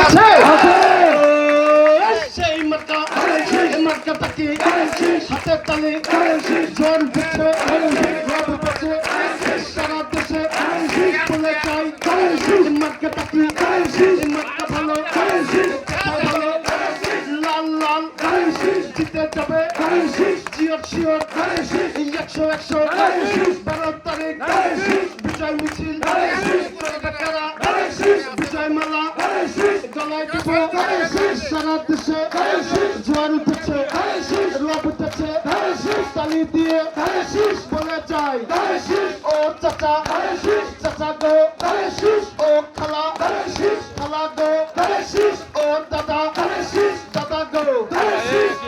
আছে সেই মার্কাটা কি হাতের তালে জন উঠেছে রব উঠেছে সারা দেশে বলে চাই মার্কাটা কি মার্কা ভালো ভালো লাল লাল জিতে যাবে জিওর শিওর 100 12 তারিখ বিজয় মিছিল কারা বিজয় মালা গলায় দিব সারা দেশে জোয়ার উঠেছে রব উঠেছে তালি দিয়ে বলে যাই ও চাচা চাচা গো ও খালা খালা গো ও দাদা দাদা গো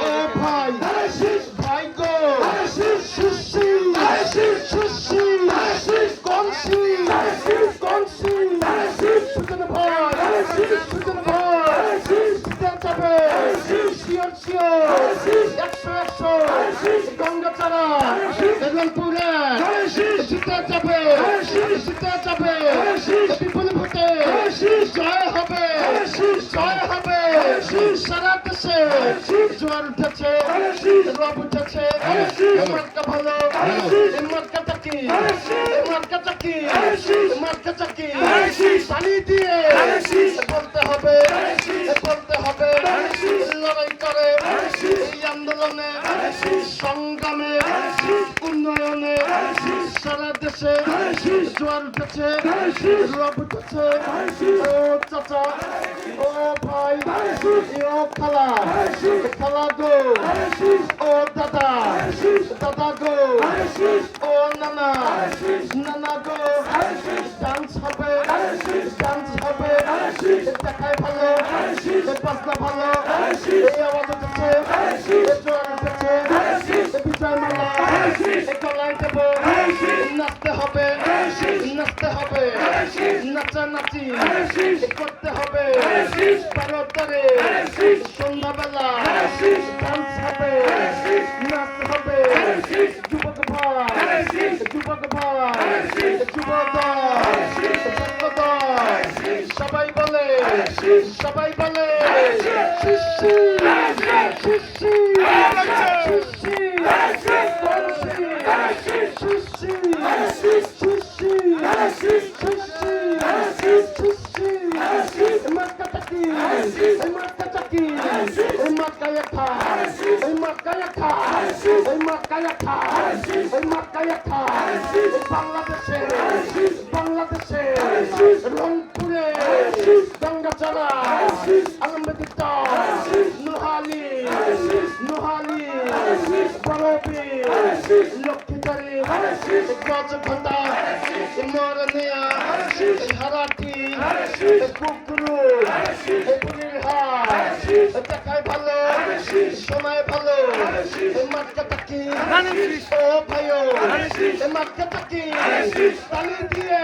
ও ভাই ভাই গো সুশি সুশি কনসি কনসি সুজন ভাই সুজন ভাই জিতে যাবে শিওর শিওর 100 গঙ্গাচারা রংপুরে জিতে যাবে বিপুল ভোটে জয় হবে সারা দেশে জোয়ার উঠেছে রব উঠেছে মার্কা ভালো মার্কাটা কি মার্কাটা কি মার্কাটা কি তালি দিয়ে বলতে হবে লড়াই করে এই আন্দোলনে সংগ্রামে উন্নয়নে সারা দেশে জোয়ার উঠেছে রব উঠেছে ও চাচা ও ভাই ও খালা খালা গো ও দাদা দাদা গো ও নানা নানা গো ডান্স হবে দেখায় ভালো বাজনা ভালো এই আওয়াজ উঠেছে জোয়ার উঠেছে বিজয় মালা গলায় দেব নাচতে হবে নাচানাচি করতে হবে 12 তারিখ সন্ধ্যাবেলা ডান্স হবে নাচ হবে যুবক ভাই সবাই বলে শিশি শিশি শিশি বাংলাদেশে রংপুরে গঙ্গাচারা আলমদিত নোহালি বরবি লক্ষ্মীচারী গজঘটা মরনিয়া হারাটি কুকুরু পুরীর হাট দেখায় ভালো শোনায় ভালো মার্কাটা কি ও ভাইও মার্কাটা কি তালি দিয়ে